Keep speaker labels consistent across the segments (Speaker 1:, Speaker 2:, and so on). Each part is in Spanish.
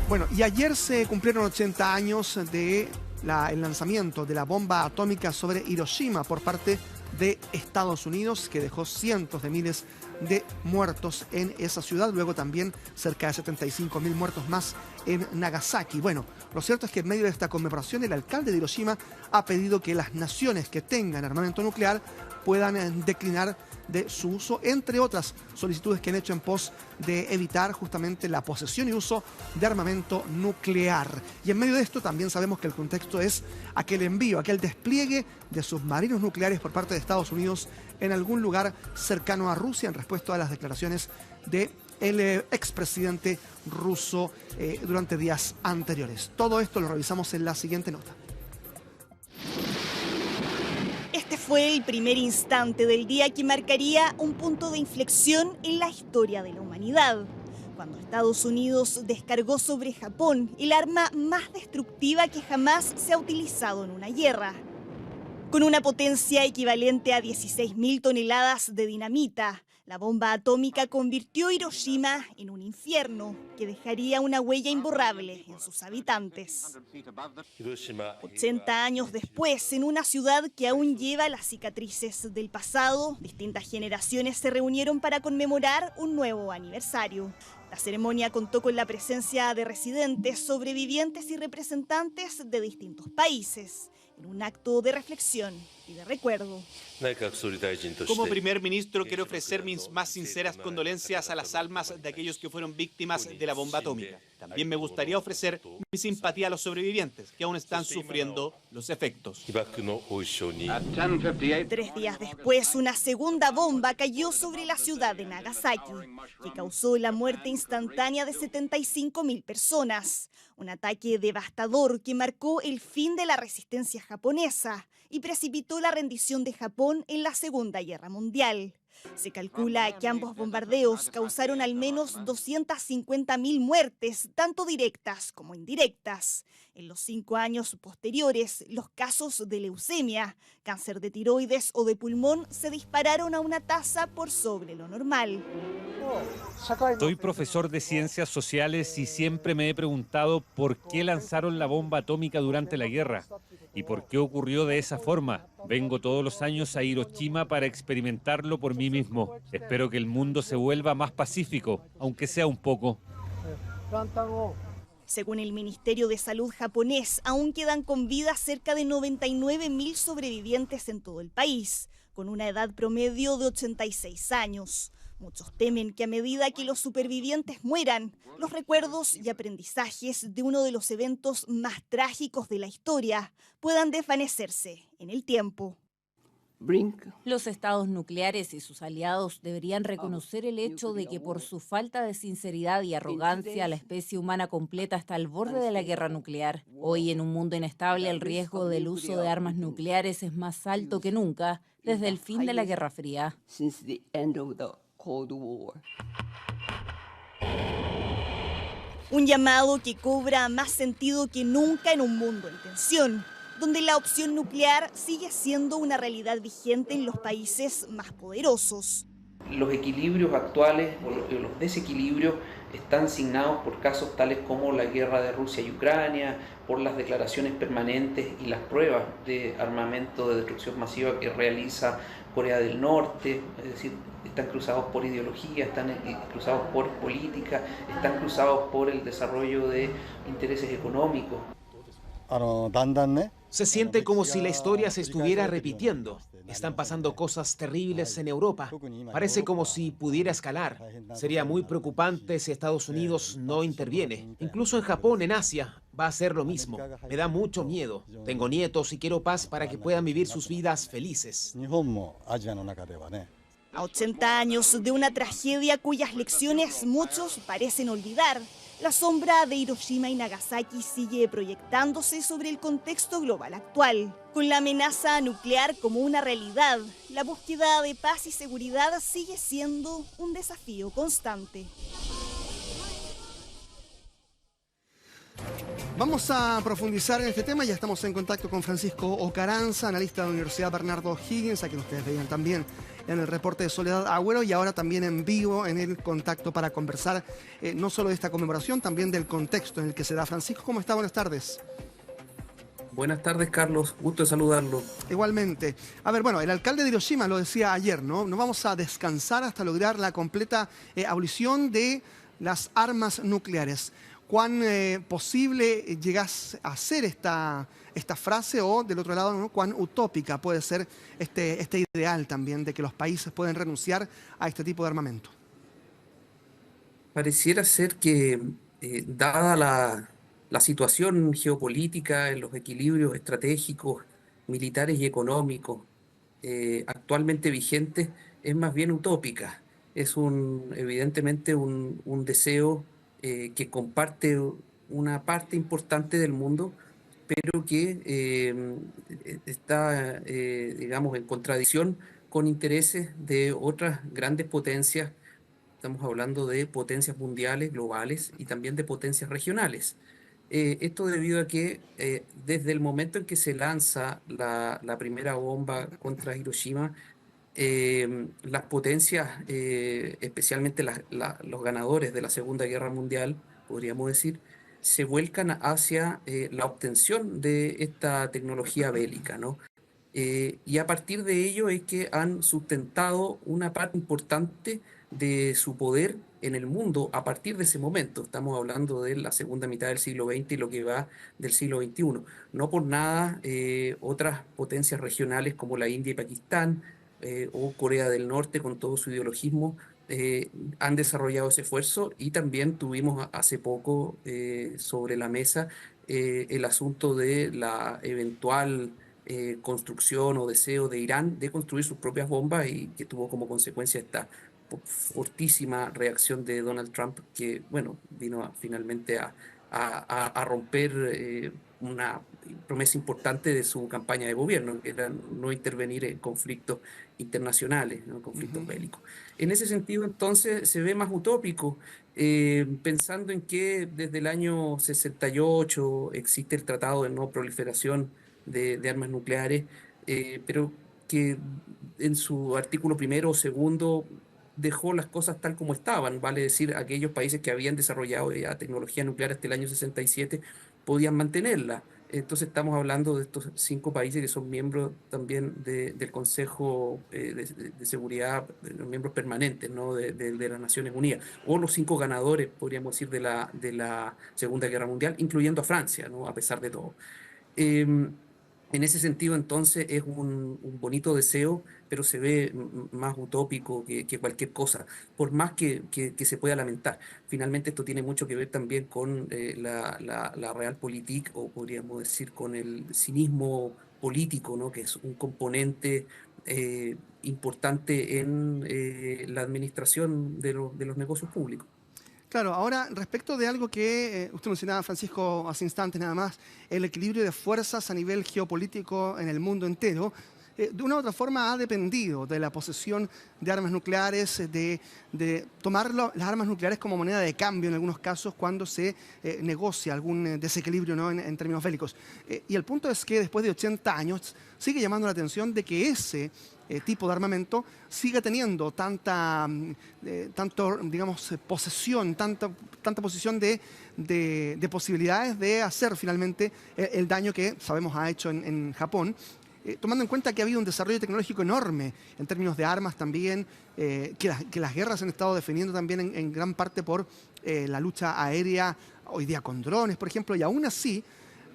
Speaker 1: Bueno, y ayer se cumplieron 80 años del lanzamiento de la bomba atómica sobre Hiroshima por parte de Estados Unidos, que dejó cientos de miles de muertos en esa ciudad, luego también cerca de 75.000 muertos más en Nagasaki. Bueno, lo cierto es que en medio de esta conmemoración el alcalde de Hiroshima ha pedido que las naciones que tengan armamento nuclear puedan declinar de su uso, entre otras solicitudes que han hecho en pos de evitar justamente la posesión y uso de armamento nuclear. Y en medio de esto también sabemos que el contexto es aquel envío, aquel despliegue de submarinos nucleares por parte de Estados Unidos en algún lugar cercano a Rusia en respuesta a las declaraciones del expresidente ruso durante días anteriores. Todo esto lo revisamos en la siguiente nota.
Speaker 2: Este fue el primer instante del día que marcaría un punto de inflexión en la historia de la humanidad, cuando Estados Unidos descargó sobre Japón el arma más destructiva que jamás se ha utilizado en una guerra. Con una potencia equivalente a 16.000 toneladas de dinamita, la bomba atómica convirtió Hiroshima en un infierno que dejaría una huella imborrable en sus habitantes. 80 años después, en una ciudad que aún lleva las cicatrices del pasado, distintas generaciones se reunieron para conmemorar un nuevo aniversario. La ceremonia contó con la presencia de residentes, sobrevivientes y representantes de distintos países, en un acto de reflexión y de recuerdo.
Speaker 3: Como primer ministro, quiero ofrecer mis más sinceras condolencias a las almas de aquellos que fueron víctimas de la bomba atómica. También me gustaría ofrecer mi simpatía a los sobrevivientes que aún están sufriendo los efectos.
Speaker 2: 3 días después, una segunda bomba cayó sobre la ciudad de Nagasaki, que causó la muerte instantánea de 75.000 personas. Un ataque devastador que marcó el fin de la resistencia japonesa y precipitó la rendición de Japón en la Segunda Guerra Mundial. Se calcula que ambos bombardeos causaron al menos 250.000 muertes, tanto directas como indirectas. En los 5 años posteriores, los casos de leucemia, cáncer de tiroides o de pulmón se dispararon a una tasa por sobre lo normal.
Speaker 4: Soy profesor de ciencias sociales y siempre me he preguntado por qué lanzaron la bomba atómica durante la guerra y por qué ocurrió de esa forma. Vengo todos los años a Hiroshima para experimentarlo por mí mismo. Espero que el mundo se vuelva más pacífico, aunque sea un poco.
Speaker 2: Según el Ministerio de Salud japonés, aún quedan con vida cerca de 99.000 sobrevivientes en todo el país, con una edad promedio de 86 años. Muchos temen que a medida que los supervivientes mueran, los recuerdos y aprendizajes de uno de los eventos más trágicos de la historia puedan desvanecerse en el tiempo.
Speaker 5: Los estados nucleares y sus aliados deberían reconocer el hecho de que por su falta de sinceridad y arrogancia la especie humana completa está al borde de la guerra nuclear. Hoy, en un mundo inestable, el riesgo del uso de armas nucleares es más alto que nunca desde el fin de la Guerra Fría.
Speaker 2: Un llamado que cobra más sentido que nunca en un mundo en tensión, donde la opción nuclear sigue siendo una realidad vigente en los países más poderosos.
Speaker 6: Los equilibrios actuales, o los desequilibrios, están signados por casos tales como la guerra de Rusia y Ucrania, por las declaraciones permanentes y las pruebas de armamento de destrucción masiva que realiza Corea del Norte, es decir, están cruzados por ideología, están cruzados por política, están cruzados por el desarrollo de intereses económicos.
Speaker 7: Se siente como si la historia se estuviera repitiendo. Están pasando cosas terribles en Europa. Parece como si pudiera escalar. Sería muy preocupante si Estados Unidos no interviene. Incluso en Japón, en Asia, va a ser lo mismo. Me da mucho miedo. Tengo nietos y quiero paz para que puedan vivir sus vidas felices.
Speaker 2: A 80 años de una tragedia cuyas lecciones muchos parecen olvidar, la sombra de Hiroshima y Nagasaki sigue proyectándose sobre el contexto global actual. Con la amenaza nuclear como una realidad, la búsqueda de paz y seguridad sigue siendo un desafío constante.
Speaker 1: Vamos a profundizar en este tema. Ya estamos en contacto con Francisco Ocaranza, analista de la Universidad Bernardo Higgins, a quien ustedes veían también en el reporte de Soledad Agüero, y ahora también en vivo en el contacto para conversar no solo de esta conmemoración, también del contexto en el que se da. Francisco, ¿cómo está? Buenas tardes.
Speaker 6: Buenas tardes, Carlos. Gusto de saludarlo.
Speaker 1: Igualmente. A ver, bueno, el alcalde de Hiroshima lo decía ayer, ¿no? No vamos a descansar hasta lograr la completa abolición de las armas nucleares. ¿Cuán posible llegas a ser esta frase, o del otro lado, ¿no?, cuán utópica puede ser este ideal también de que los países pueden renunciar a este tipo de armamento?
Speaker 6: Pareciera ser que, dada la situación geopolítica, en los equilibrios estratégicos, militares y económicos actualmente vigentes, es más bien utópica. Es evidentemente un deseo que comparte una parte importante del mundo, pero que está, digamos, en contradicción con intereses de otras grandes potencias. Estamos hablando de potencias mundiales, globales, y también de potencias regionales. Esto debido a que desde el momento en que se lanza la primera bomba contra Hiroshima, las potencias, especialmente los ganadores de la Segunda Guerra Mundial, podríamos decir, se vuelcan hacia la obtención de esta tecnología bélica, ¿no? Y a partir de ello es que han sustentado una parte importante de su poder en el mundo a partir de ese momento. Estamos hablando de la segunda mitad del siglo XX y lo que va del siglo XXI. No por nada, otras potencias regionales como la India y Pakistán, o Corea del Norte, con todo su ideologismo, han desarrollado ese esfuerzo, y también tuvimos hace poco sobre la mesa el asunto de la eventual construcción o deseo de Irán de construir sus propias bombas, y que tuvo como consecuencia esta fortísima reacción de Donald Trump, que, bueno, vino finalmente a romper una promesa importante de su campaña de gobierno, que era no intervenir en conflictos internacionales, ¿no?, conflictos bélicos. En ese sentido, entonces, se ve más utópico, pensando en que desde el año 68 existe el Tratado de No Proliferación de Armas Nucleares, pero que en su artículo primero o segundo dejó las cosas tal como estaban, vale decir, aquellos países que habían desarrollado ya tecnología nuclear hasta el año 67 podían mantenerla. Entonces estamos hablando de estos 5 países que son miembros también del Consejo de Seguridad, los miembros permanentes, ¿no?, de las Naciones Unidas, o los 5 ganadores, podríamos decir, de la Segunda Guerra Mundial, incluyendo a Francia, ¿no?, a pesar de todo. En ese sentido, entonces, es un bonito deseo, pero se ve más utópico que cualquier cosa, por más que se pueda lamentar. Finalmente, esto tiene mucho que ver también con la realpolitik, o podríamos decir con el cinismo político, ¿no?, que es un componente importante en la administración de los negocios públicos.
Speaker 1: Claro, ahora respecto de algo que usted mencionaba, Francisco, hace instantes nada más, el equilibrio de fuerzas a nivel geopolítico en el mundo entero, de una u otra forma ha dependido de la posesión de armas nucleares, de tomar las armas nucleares como moneda de cambio en algunos casos cuando se negocia algún desequilibrio, ¿no?, en términos bélicos. Y el punto es que después de 80 años sigue llamando la atención de que ese tipo de armamento siga teniendo tanto, digamos, posesión, tanta posición de posibilidades de hacer finalmente el daño que sabemos ha hecho en Japón, tomando en cuenta que ha habido un desarrollo tecnológico enorme en términos de armas también, que las guerras se han estado defendiendo también en gran parte por la lucha aérea, hoy día con drones, por ejemplo, y aún así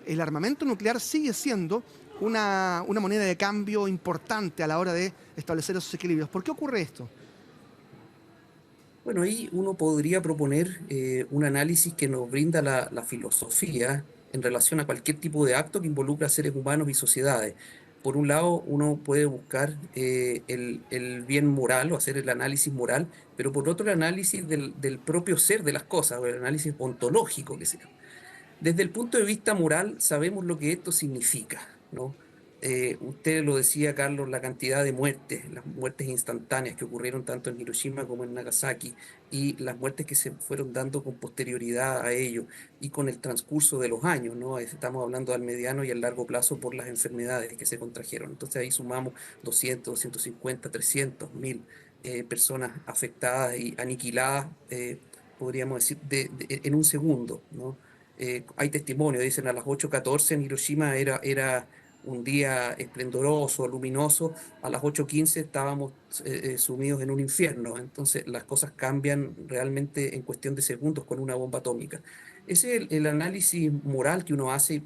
Speaker 1: el armamento nuclear sigue siendo una moneda de cambio importante a la hora de establecer esos equilibrios. ¿Por qué ocurre esto?
Speaker 6: Bueno, ahí uno podría proponer un análisis que nos brinda la filosofía en relación a cualquier tipo de acto que involucra a seres humanos y sociedades. Por un lado, uno puede buscar el bien moral, o hacer el análisis moral, pero por otro, el análisis del propio ser de las cosas, o el análisis ontológico que sea. Desde el punto de vista moral, sabemos lo que esto significa, ¿no? Usted lo decía, Carlos, la cantidad de muertes, las muertes instantáneas que ocurrieron tanto en Hiroshima como en Nagasaki, y las muertes que se fueron dando con posterioridad a ello y con el transcurso de los años, ¿no? Estamos hablando al mediano y al largo plazo por las enfermedades que se contrajeron. Entonces ahí sumamos 200, 250, 300 mil personas afectadas y aniquiladas, podríamos decir, en un segundo, ¿no? Hay testimonio, dicen a las 8:14 en Hiroshima era un día esplendoroso, luminoso, a las 8:15 estábamos sumidos en un infierno. Entonces las cosas cambian realmente en cuestión de segundos con una bomba atómica. Ese es el análisis moral que uno hace, y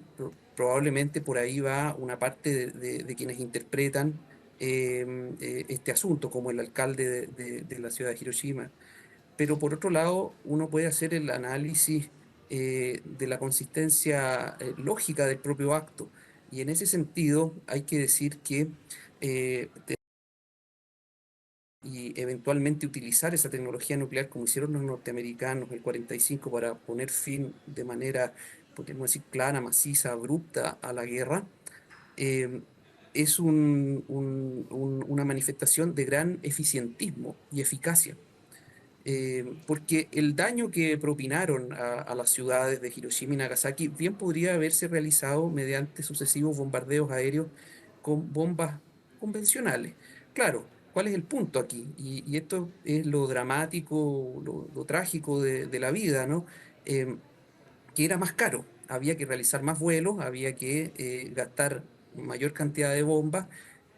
Speaker 6: probablemente por ahí va una parte de quienes interpretan este asunto, como el alcalde de la ciudad de Hiroshima. Pero por otro lado, uno puede hacer el análisis de la consistencia lógica del propio acto. Y en ese sentido hay que decir que y eventualmente utilizar esa tecnología nuclear como hicieron los norteamericanos en el 45 para poner fin de manera, podemos decir, clara, maciza, abrupta a la guerra, es una manifestación de gran eficientismo y eficacia. Porque el daño que propinaron a las ciudades de Hiroshima y Nagasaki bien podría haberse realizado mediante sucesivos bombardeos aéreos con bombas convencionales. Claro, ¿cuál es el punto aquí? Y esto es lo dramático, lo trágico de la vida, ¿no? Que era más caro, había que realizar más vuelos, había que gastar mayor cantidad de bombas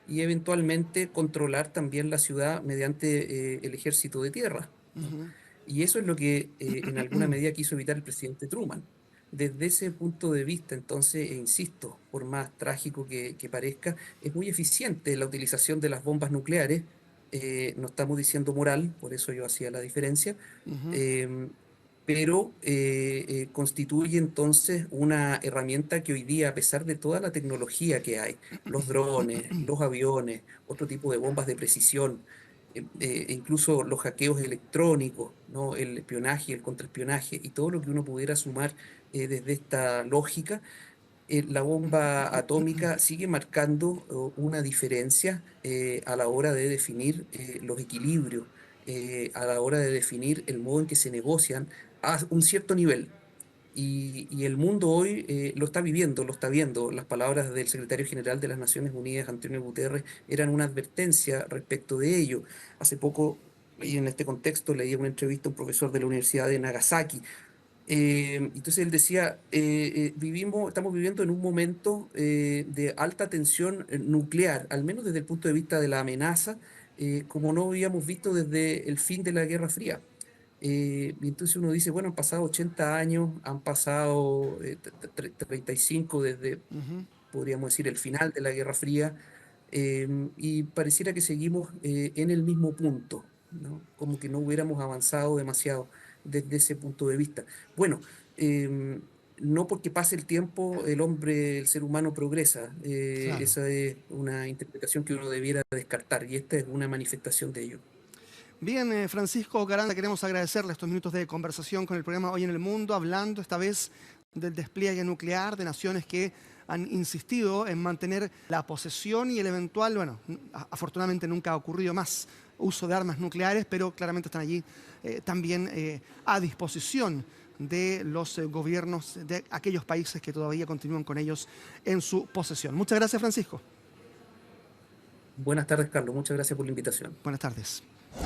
Speaker 6: y eventualmente controlar también la ciudad mediante el ejército de tierra, ¿no?
Speaker 1: Ujú.
Speaker 6: Y eso es lo que en alguna medida quiso evitar el presidente Truman. Desde ese punto de vista, entonces, insisto, por más trágico que parezca, es muy eficiente la utilización de las bombas nucleares. No estamos diciendo moral, por eso yo hacía la diferencia,
Speaker 1: Ujú.
Speaker 6: eh, pero constituye entonces una herramienta que hoy día, a pesar de toda la tecnología que hay, los drones, los aviones, otro tipo de bombas de precisión, incluso los hackeos electrónicos, ¿no? El espionaje, el contraespionaje y todo lo que uno pudiera sumar desde esta lógica, la bomba atómica sigue marcando una diferencia a la hora de definir los equilibrios, a la hora de definir el modo en que se negocian a un cierto nivel. Y el mundo hoy lo está viviendo, lo está viendo. Las palabras del secretario general de las Naciones Unidas, Antonio Guterres, eran una advertencia respecto de ello. Hace poco, y en este contexto, leí una entrevista a un profesor de la Universidad de Nagasaki. Entonces él decía, estamos viviendo en un momento de alta tensión nuclear, al menos desde el punto de vista de la amenaza, como no habíamos visto desde el fin de la Guerra Fría. Y entonces uno dice, bueno, han pasado 80 años, han pasado 35 desde,
Speaker 1: Ujú.
Speaker 6: podríamos decir, el final de la Guerra Fría, y pareciera que seguimos en el mismo punto, ¿no? Como que no hubiéramos avanzado demasiado desde ese punto de vista. Bueno, no porque pase el tiempo el hombre, el ser humano progresa.
Speaker 1: Claro.
Speaker 6: Esa es una interpretación que uno debiera descartar y esta es una manifestación de ello.
Speaker 1: Bien, Francisco Caranda, queremos agradecerle estos minutos de conversación con el programa Hoy en el Mundo, hablando esta vez del despliegue nuclear de naciones que han insistido en mantener la posesión y el eventual, bueno, afortunadamente nunca ha ocurrido más uso de armas nucleares, pero claramente están allí también a disposición de los gobiernos de aquellos países que todavía continúan con ellos en su posesión. Muchas gracias, Francisco.
Speaker 6: Buenas tardes, Carlos. Muchas gracias por la invitación.
Speaker 1: Buenas tardes.